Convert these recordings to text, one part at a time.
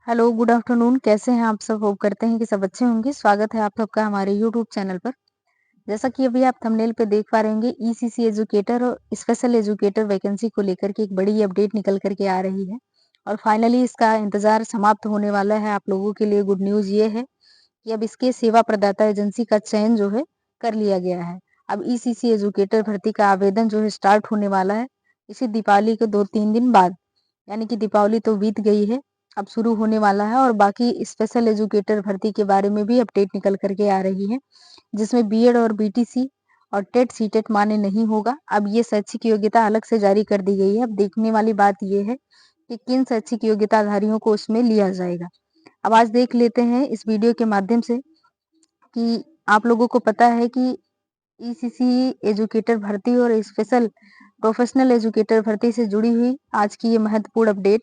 Hello, good afternoon. कैसे हैं आप सब? होप करते हैं कि सब अच्छे होंगे। स्वागत है आप सबका हमारे यूट्यूब चैनल पर। जैसा कि अभी आप थंबनेल पे देख पा रहे होंगे, ईसीसी एजुकेटर और स्पेशल एजुकेटर वैकेंसी को लेकर के एक बड़ी अपडेट निकल कर के आ रही है और फाइनली इसका इंतजार समाप्त होने वाला है। आप लोगों के लिए गुड न्यूज़ ये है कि अब इसके सेवा प्रदाता एजेंसी का चयन जो है कर लिया गया है। अब ईसीसी एजुकेटर भर्ती का आवेदन जो है स्टार्ट होने वाला है इसी दीपावली के 2-3 दिन बाद। यानी कि दीपावली तो बीत गई है, अब शुरू होने वाला है और बाकी स्पेशल एजुकेटर भर्ती के बारे में भी अपडेट निकल कर के आ रही है, जिसमें बीएड और बीटीसी और टेट सीटेट मान्य नहीं होगा। अब ये शैक्षिक योग्यता अलग से जारी कर दी गई है। अब देखने वाली बात ये है कि किन शैक्षिक योग्यताधारियों को उसमें लिया जाएगा। अब आज देख लेते हैं इस वीडियो के माध्यम से कि आप लोगों को पता है कि ईसीसी एजुकेटर भर्ती और स्पेशल प्रोफेशनल एजुकेटर भर्ती से जुड़ी हुई आज की ये महत्वपूर्ण अपडेट।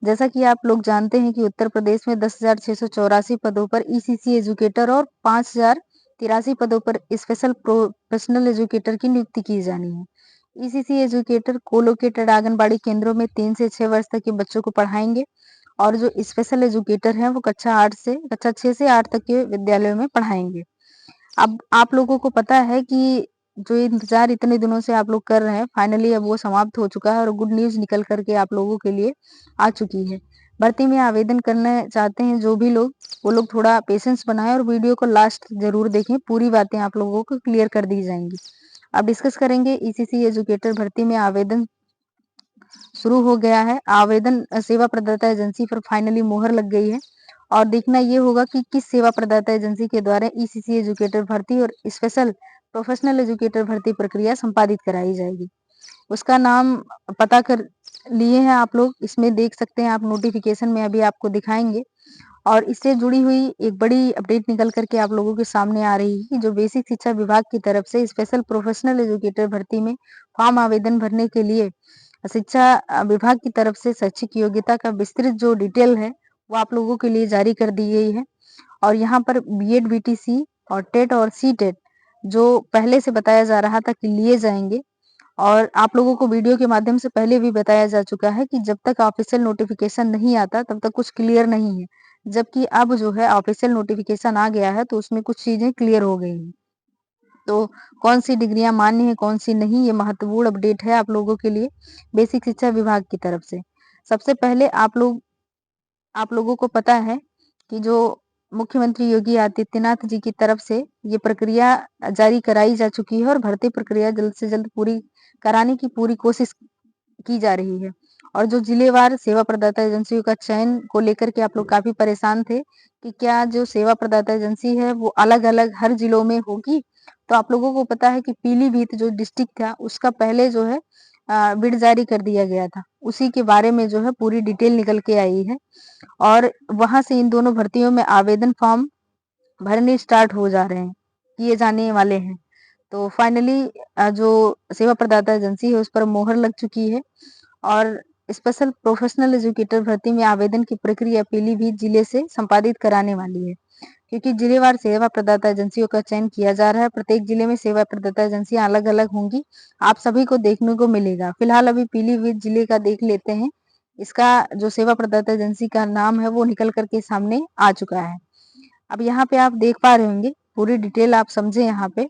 जैसा कि आप लोग जानते हैं कि उत्तर प्रदेश में 10,684 पदों पर ईसीसी एजुकेटर और 5,083 पदों पर स्पेशल प्रोफेशनल एजुकेटर की नियुक्ति की जानी है। ईसीसी एजुकेटर कोलोकेटेड आंगनबाड़ी केंद्रों में 3 से 6 वर्ष तक के बच्चों को पढ़ाएंगे और जो स्पेशल एजुकेटर हैं वो कक्षा 6 से 8 तक के विद्यालयों में पढ़ाएंगे। अब आप लोगों को पता है कि जो इंतजार इतने दिनों से आप लोग कर रहे हैं, फाइनली अब वो समाप्त हो चुका है और गुड न्यूज़ निकल कर के आप लोगों के लिए आ चुकी है। भर्ती में आवेदन करना चाहते हैं जो भी लोग, वो लोग थोड़ा पेशेंस बनाएं और वीडियो को लास्ट ज़रूर देखें। पूरी बातें आप लोगों को क्लियर कर दी जाएँगी। अब डिस्कस करेंगे ईसीसी एजुकेटर भर्ती में आवेदन शुरू हो गया है। आवेदन सेवा प्रदाता एजेंसी पर फाइनली मोहर लग गई है और देखना ये होगा कि किस सेवा प्रदाता एजेंसी के द्वारा ईसीसी एजुकेटर भर्ती और स्पेशल प्रोफेशनल एजुकेटर भर्ती प्रक्रिया संपादित कराई जाएगी। उसका नाम पता कर लिए हैं आप लोग, इसमें देख सकते हैं आप, नोटिफिकेशन में अभी आपको दिखाएंगे। और इससे जुड़ी हुई एक बड़ी अपडेट निकल करके आप लोगों के सामने आ रही है कि जो बेसिक शिक्षा विभाग की तरफ से स्पेशल प्रोफेशनल एजुकेटर भर्ती में फॉर्म आवेदन भरने के लिए शिक्षा विभाग की तरफ से शैक्षिक योग्यता का विस्तृत जो डिटेल है वो आप लोगों के लिए जारी कर दी गई है। और यहाँ पर बीएड बीटीसी और टेट और सीटेट जो पहले से बताया जा रहा था कि लिए जाएंगे, और आप लोगों को वीडियो के माध्यम से पहले भी बताया जा चुका है कि जब तक ऑफिशियल नोटिफिकेशन नहीं आता तब तक कुछ क्लियर नहीं है। जबकि अब जो है ऑफिशियल नोटिफिकेशन आ गया है तो उसमें कुछ चीजें क्लियर हो गई हैं। तो कौन सी डिग्रियां मान्य है कौन सी नहीं, ये महत्वपूर्ण अपडेट है आप लोगों के लिए बेसिक शिक्षा विभाग की तरफ से। सबसे पहले आप लोगों को पता है कि जो मुख्यमंत्री योगी आदित्यनाथ जी की तरफ से ये प्रक्रिया जारी कराई जा चुकी है और भर्ती प्रक्रिया जल्द से जल्द पूरी कराने की पूरी कोशिश की जा रही है। और जो जिलेवार सेवा प्रदाता एजेंसियों का चयन को लेकर के आप लोग काफी परेशान थे कि क्या जो सेवा प्रदाता एजेंसी है वो अलग अलग हर जिलों में होगी। तो आप लोगों को पता है कि पीलीभीत जो डिस्ट्रिक्ट था उसका पहले जो है बिड जारी कर दिया गया था, उसी के बारे में जो है पूरी डिटेल निकल के आई है और वहां से इन दोनों भर्तियों में आवेदन फॉर्म भरने स्टार्ट हो जा रहे हैं, किए जाने वाले हैं। तो फाइनली जो सेवा प्रदाता एजेंसी है उस पर मोहर लग चुकी है और स्पेशल प्रोफेशनल एजुकेटर भर्ती में आवेदन की प्रक्रिया पीलीभीत जिले से संपादित कराने वाली है, क्योंकि जिलेवार सेवा प्रदाता एजेंसियों का चयन किया जा रहा है। प्रत्येक जिले में सेवा प्रदाता एजेंसियां अलग अलग होंगी, आप सभी को देखने को मिलेगा। फिलहाल अभी पीलीभीत जिले का देख लेते हैं। इसका जो सेवा प्रदाता एजेंसी का नाम है वो निकल करके सामने आ चुका है। अब यहाँ पे आप देख पा रहे होंगे, पूरी डिटेल आप समझे यहाँ पे।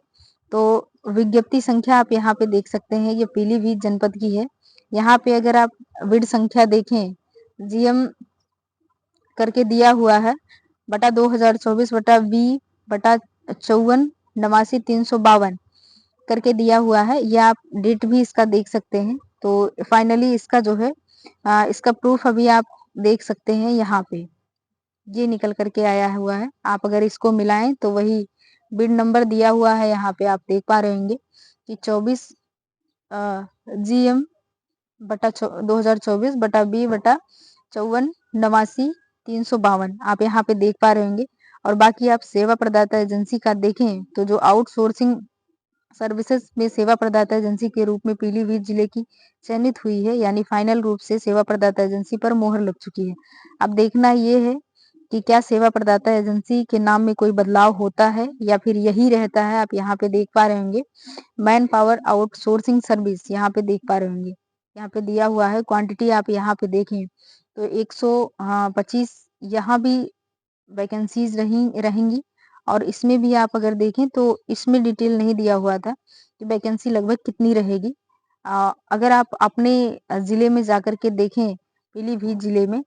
तो विज्ञप्ति संख्या आप यहाँ पे देख सकते हैं, ये पीलीभीत जनपद की है। यहाँ पे अगर आप विड संख्या देखें, जीएम करके दिया हुआ है बटा 2024 बटा बी बटा 54 89 352 करके दिया हुआ है। ये आप डेट भी इसका देख सकते हैं। तो फाइनली इसका जो है इसका प्रूफ अभी आप देख सकते हैं यहाँ पे, ये निकल करके आया हुआ है। आप अगर इसको मिलाएं तो वही बिड नंबर दिया हुआ है, यहाँ पे आप देख पा रहे होंगे कि 24 जीएम बटा 2024 बटा बी बटा 54 89 352 आप यहाँ पे देख पा रहे होंगे। और बाकी आप सेवा प्रदाता एजेंसी का देखें तो जो आउटसोर्सिंग सर्विसेज में सेवा प्रदाता एजेंसी के रूप में पीलीभीत जिले की चयनित हुई है, यानी फाइनल रूप से सेवा प्रदाता एजेंसी पर मोहर लग चुकी है। अब देखना ये है कि क्या सेवा प्रदाता एजेंसी के नाम में कोई बदलाव होता है या फिर यही रहता है। आप यहाँ पे देख पा रहे होंगे मैन पावर आउटसोर्सिंग सर्विस, यहाँ पे देख पा रहे होंगे, यहाँ पे दिया हुआ है क्वांटिटी, आप यहाँ पे देखें तो 125 यहाँ भी वैकेंसीज रहेंगी। और इसमें भी आप अगर देखें तो इसमें डिटेल नहीं दिया हुआ था कि वैकेंसी लगभग कितनी रहेगी। अगर आप अपने ज़िले में जाकर के देखें, पीलीभीत ज़िले में,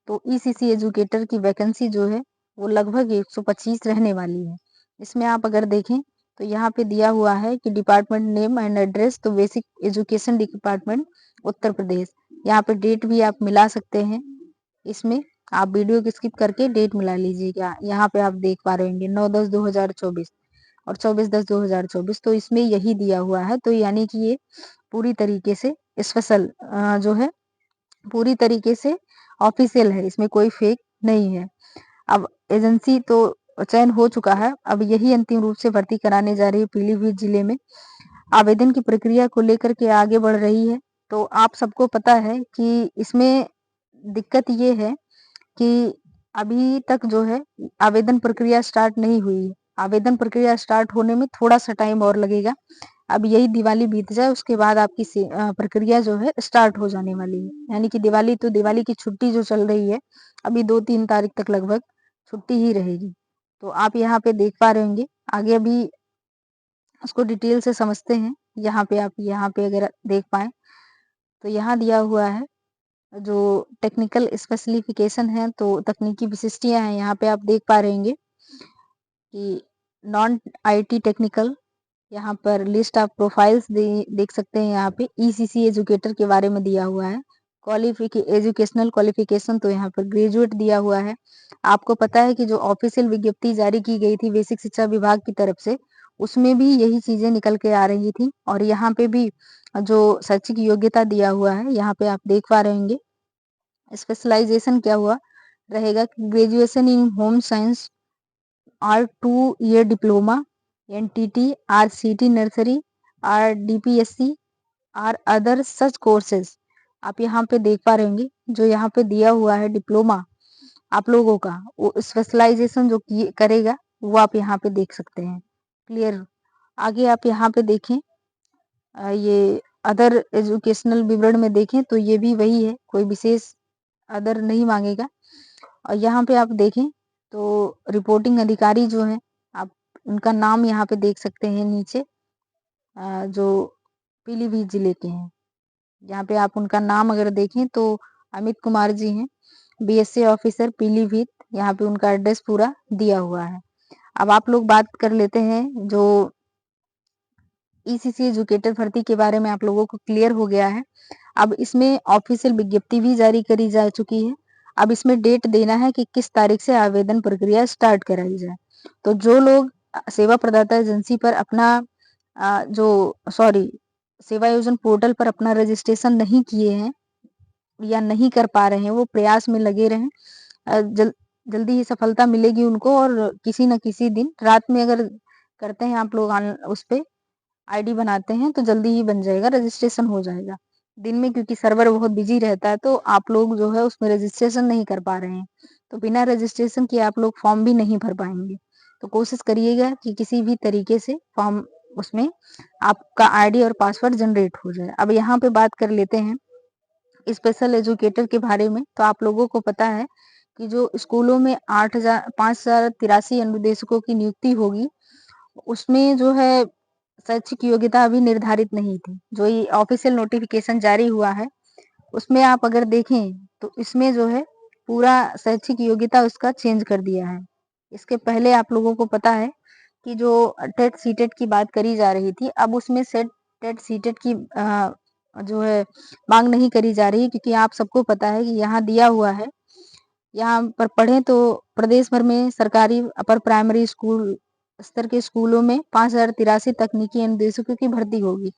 तो ईसीसी एजुकेटर की वैकेंसी जो है वो लगभग 125 रहने वाली है। इसमें आप अगर देखें तो यहाँ पे दिया हुआ है कि डिपार्टमेंट नेम एंड एड्रेस, तो basic education department Uttar Pradesh. यहाँ पे डेट भी आप मिला सकते हैं। इसमें आप वीडियो को स्किप करके डेट मिला लीजिएगा। यहाँ पे आप देख पा रहे होंगे 9/10/2024 और 24/10/2024, तो इसमें यही दिया हुआ है। तो यानी कि ये पूरी तरीके से स्पेशल जो है पूरी तरीके से ऑफिशियल है, इसमें कोई फेक नहीं है। अब एजेंसी तो चयन हो चुका है, अब यही अंतिम रूप से भर्ती कराने जा रही है पीलीभीत जिले में। आवेदन की प्रक्रिया को लेकर के आगे बढ़ रही है। तो आप सबको पता है कि इसमें दिक्कत ये है कि अभी तक जो है आवेदन प्रक्रिया स्टार्ट नहीं हुई है। आवेदन प्रक्रिया स्टार्ट होने में थोड़ा-सा टाइम और लगेगा। अब यही दिवाली बीत जाए उसके बाद आपकी प्रक्रिया जो है स्टार्ट हो जाने वाली है। यानी कि दिवाली की छुट्टी जो चल रही है, अभी 2-3 तारीख तक लगभग छुट्टी ही रहेगी। तो आप यहाँ पे देख पा रहे होंगे, आगे अभी उसको डिटेल से समझते हैं। आप यहाँ पे अगर देख पाएँ, तो यहाँ दिया हुआ है जो टेक्निकल स्पेसिफिकेशन है, तो तकनीकी विशिष्टियाँ हैं, यहाँ पे आप देख पा रहे होंगे कि नॉन आईटी टेक्निकल, यहाँ पर लिस्ट ऑफ प्रोफाइल्स देख सकते हैं। यहाँ पे ईसीसी एजुकेटर के बारे में दिया हुआ है। एजुकेशनल क्वालिफिकेशन तो यहाँ पर ग्रेजुएट दिया हुआ है। आपको पता है कि जो ऑफिशियल विज्ञप्ति जारी की गई थी बेसिक शिक्षा विभाग की तरफ से, उसमें भी यही चीजें निकल के आ रही थी। और यहाँ पे भी जो शैक्षिक योग्यता दिया हुआ है, यहाँ पे आप देख पा रहे होंगे। स्पेशलाइजेशन क्या हुआ रहेगा, ग्रेजुएशन इन होम साइंस और 2 year diploma, NTT, RCT nursery, RDPSC और अदर सच कोर्सेज। आप यहाँ पे देख पा रहे होंगे, जो यहाँ पे दिया हुआ है डिप्लोमा आप लोगों का, वो स्पेशलाइजेशन जो करेगा वो आप यहाँ पे देख सकते हैं। क्लियर। आगे आप यहाँ पे देखें, ये अदर एजुकेशनल विवरण में देखें तो ये भी वही है, कोई विशेष अदर नहीं मांगेगा। और यहाँ पे आप देखें तो रिपोर्टिंग अधिकारी जो हैं, आप उनका नाम यहाँ पे देख सकते हैं नीचे, जो पीलीभीत जिले के हैं। यहाँ पे आप उनका नाम अगर देखें तो अमित कुमार जी हैं, बीएससी ऑफिसर पीलीभीत। यहाँ पे उनका एड्रेस पूरा दिया हुआ है। अब आप लोग बात कर लेते हैं, जो ईसीसी एजुकेटर भर्ती के बारे में आप लोगों को क्लियर हो गया है। अब इसमें ऑफिशियल विज्ञप्ति भी जारी करी जा चुकी है। अब इसमें डेट देना है कि किस तारीख से आवेदन प्रक्रिया स्टार्ट कराई जाए। तो जो लोग सेवा प्रदाता एजेंसी पर अपना जो सॉरी सेवा योजन पोर्टल पर अपना रजिस्ट्रेशन नहीं किए हैं या नहीं कर पा रहे हैं, वो प्रयास में लगे रहें। जल्दी ही सफलता मिलेगी उनको। और किसी न किसी दिन रात में अगर करते हैं आप लोग उस पे आईडी बनाते हैं तो जल्दी ही बन जाएगा, रजिस्ट्रेशन हो जाएगा। दिन में क्योंकि सर्वर बहुत बिजी रहता है तो आप लोग जो है उसमें रजिस्ट्रेशन नहीं कर पा रहे हैं, तो बिना रजिस्ट्रेशन किए आप लोग फॉर्म भी नहीं भर पाएंगे। तो कोशिश करिएगा कि किसी भी तरीके से फॉर्म उसमें आपका आईडी और पासवर्ड जनरेट हो जाए। अब यहाँ पे बात कर लेते हैं स्पेशल एजुकेटर के बारे में। तो आप लोगों को पता है कि जो स्कूलों में 5,083 अनुदेशकों की नियुक्ति होगी, उसमें जो है शैक्षिक योग्यता अभी निर्धारित नहीं थी। जो ये ऑफिशियल नोटिफिकेशन जारी हुआ है, उसमें आप अगर देखें तो इसमें जो है पूरा शैक्षिक योग्यता उसका चेंज कर दिया है। इसके पहले आप लोगों को पता है कि जो टेट सीटेट की बात करी जा रही थी, अब उसमें सेट टेट सीटेट की जो है मांग नहीं करी जा रही, क्योंकि आप सबको पता है कि यहाँ दिया हुआ है, यहाँ पर पढ़ें तो प्रदेश भर में सरकारी अपर प्राइमरी स्कूल स्तर के स्कूलों में 5,083 तकनीकी अनुदेशकों की भर्ती होगी।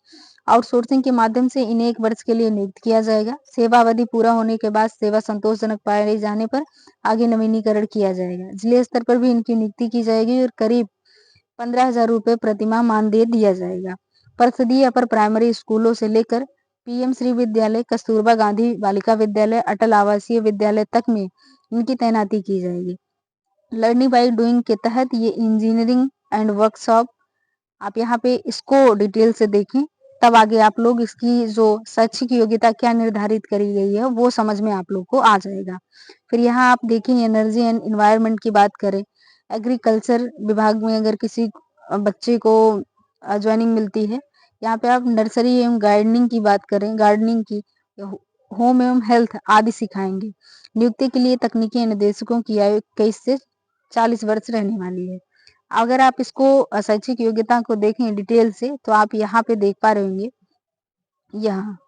आउटसोर्सिंग के माध्यम से इन्हें 1 वर्ष के लिए नियुक्त किया जाएगा। सेवा अवधि पूरा होने के बाद सेवा संतोषजनक पाए जाने पर आगे नवीनीकरण किया जाएगा। जिले स्तर पर भी इनकी नियुक्ति की जाएगी और करीब 15,000 रुपए प्रतिमाह मानदेय दिया जाएगा। परिषदीय अपर प्राइमरी स्कूलों से लेकर पीएम श्री विद्यालय, कस्तूरबा गांधी बालिका विद्यालय, अटल आवासीय विद्यालय तक में इनकी तैनाती की जाएगी। लर्निंग बाय डूइंग के तहत ये इंजीनियरिंग एंड वर्कशॉप, आप यहाँ पे इसको डिटेल से देखें तब आगे आप लोग इसकी जो शैक्षिक योग्यता क्या निर्धारित करी गई है वो समझ में आप लोग को आ जाएगा। फिर यहाँ आप देखें एनर्जी एंड एनवायरनमेंट की बात करें, एग्रीकल्चर विभाग में अगर किसी बच्चे को ज्वाइनिंग मिलती है, यहाँ पे आप नर्सरी एवं गार्डनिंग की बात करें, गार्डनिंग की, होम एवं हेल्थ आदि सिखाएंगे। नियुक्ति के लिए तकनीकी निर्देशकों की आयु 21 से 40 वर्ष रहने वाली है। अगर आप इसको शैक्षिक योग्यता को देखें डिटेल से तो आप यहाँ पे देख पा रहे होंगे, यहाँ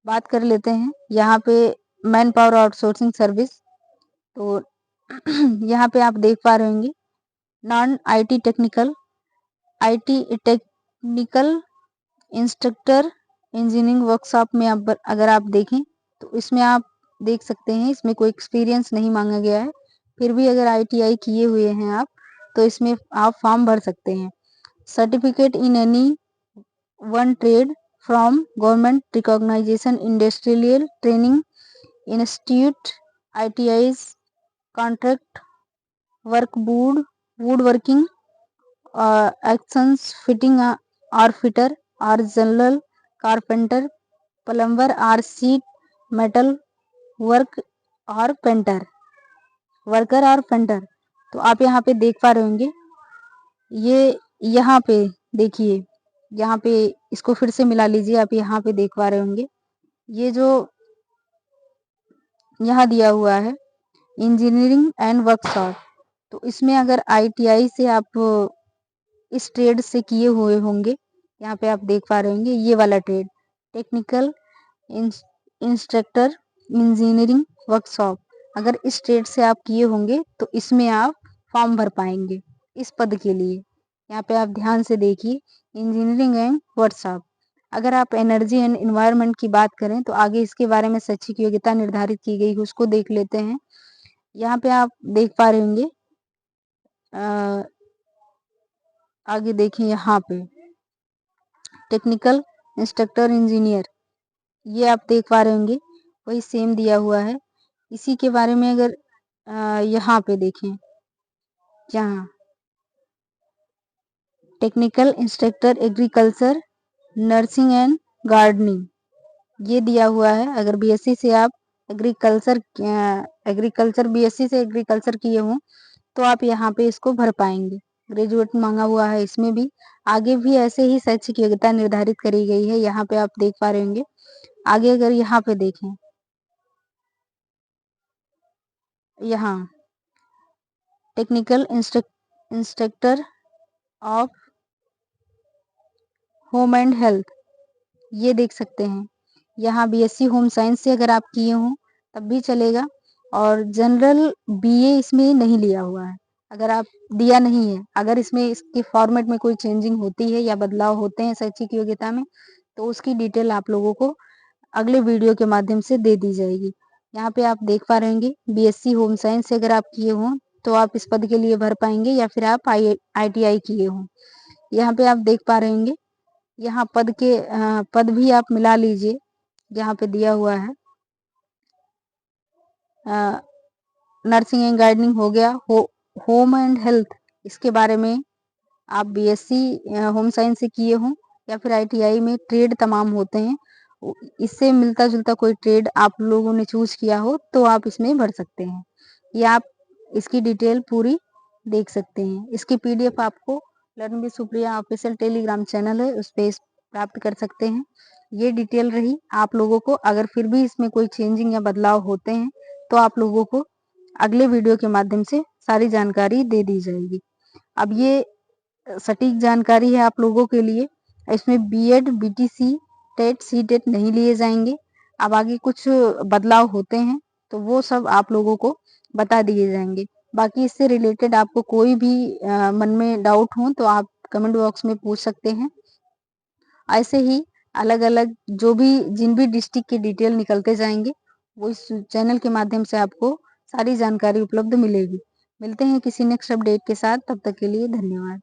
बात कर लेते हैं। यहाँ पे मैन पावर आउटसोर्सिंग सर्विस, तो यहाँ पे आप देख पा रहे होंगे non IT technical instructor engineering workshop में आप अगर आप देखें तो इसमें आप देख सकते हैं इसमें कोई एक्सपीरियंस नहीं मांगा गया है। फिर भी अगर आईटीआई किए हुए हैं आप तो इसमें आप फॉर्म भर सकते हैं। Certificate in any one trade from government recognization industrial training institute, ITI contract work, wood working actions, fitting और फिटर और जनरल कारपेंटर, प्लम्बर और सीट मेटल वर्क और पेंटर वर्कर और पेंटर। तो आप यहाँ पे देख पा रहे होंगे, ये यहाँ पे देखिए, यहाँ पे इसको फिर से मिला लीजिए, आप यहाँ पे देख पा रहे होंगे ये जो यहाँ दिया हुआ है इंजीनियरिंग एंड वर्कशॉप, तो इसमें अगर आईटीआई से आप इस ट्रेड से किए हुए होंगे, यहाँ पे आप देख पा रहे होंगे ये वाला trade technical instructor engineering workshop, अगर इस ट्रेड से आप किए होंगे तो इसमें आप फॉर्म भर पाएंगे इस पद के लिए। यहाँ पे आप ध्यान से देखिए इंजीनियरिंग एंड वर्कशॉप। अगर आप एनर्जी एंड एनवायरनमेंट की बात करें तो आगे इसके बारे में शैक्षिक योग्यता निर्धारित की गई है, उसको देख लेते हैं। यहाँ पे आप देख पा रहे होंगे, आगे देखिए यहाँ पे टेक्निकल इंस्ट्रक्टर इंजीनियर, ये आप देख पा रहे होंगे वही सेम दिया हुआ है। इसी के बारे में अगर यहाँ पे देखें, यहाँ technical instructor agriculture nursing and gardening, ये दिया हुआ है। अगर बीएससी से आप एग्रीकल्चर बीएससी से एग्रीकल्चर किए हों तो आप यहाँ पे इसको भर पाएंगे। ग्रेजुएट मांगा हुआ है इसमें भी। आगे भी ऐसे ही शैक्षिक योग्यता निर्धारित करी गई है, यहाँ पे आप देख पा रहे होंगे। आगे अगर यहाँ पे देखें, यहाँ technical instructor of home and health, ये देख सकते हैं। यहाँ बीएससी होम साइंस से अगर आप किए हों तब भी चलेगा, और जनरल बीए इसमें नहीं लिया हुआ है। अगर आप दिया नहीं है, अगर इसमें इसके फॉर्मेट में कोई चेंजिंग होती है या बदलाव होते हैं शैक्षिक योग्यता में, तो उसकी डिटेल आप लोगों को अगले वीडियो के माध्यम से दे दी जाएगी। यहाँ पे आप देख पा रहे होंगे बीएससी होम साइंस से अगर आप किए हों तो आप इस पद के लिए भर पाएंगे, या फिर आप आईटीआई किए हों। यहाँ पे आप देख पा रहे होंगे, यहाँ पद भी आप मिला लीजिए, यहाँ पे दिया हुआ है नर्सिंग एंड गार्डनिंग हो गया, होम एंड हेल्थ, इसके बारे में आप बीएससी होम साइंस से किए हों या फिर आईटीआई में ट्रेड तमाम होते हैं, इससे मिलता जुलता कोई ट्रेड आप लोगों ने चूज किया हो तो आप इसमें भर सकते हैं। ये आप इसकी डिटेल पूरी देख सकते हैं। इसकी पीडीएफ आपको learn with Supriya official Telegram channel है, उस पर प्राप्त कर सकते हैं। ये डिटेल रही आप लोगों को। अगर फिर भी इसमें कोई चेंजिंग या बदलाव होते हैं तो आप लोगों को अगले वीडियो के माध्यम से सारी जानकारी दे दी जाएगी। अब ये सटीक जानकारी है आप लोगों के लिए, इसमें बीएड बीटीसी टेट सीटेट नहीं लिए जाएंगे। अब आगे कुछ बदलाव होते हैं तो वो सब आप लोगों को बता दिए जाएंगे। बाकी इससे रिलेटेड आपको कोई भी मन में डाउट हो तो आप कमेंट बॉक्स में पूछ सकते हैं। ऐसे ही अलग अलग जिन भी डिस्ट्रिक्ट की डिटेल निकलते जाएंगे वो इस चैनल के माध्यम से आपको सारी जानकारी उपलब्ध मिलेगी। मिलते हैं किसी नेक्स्ट अपडेट के साथ, तब तक के लिए धन्यवाद।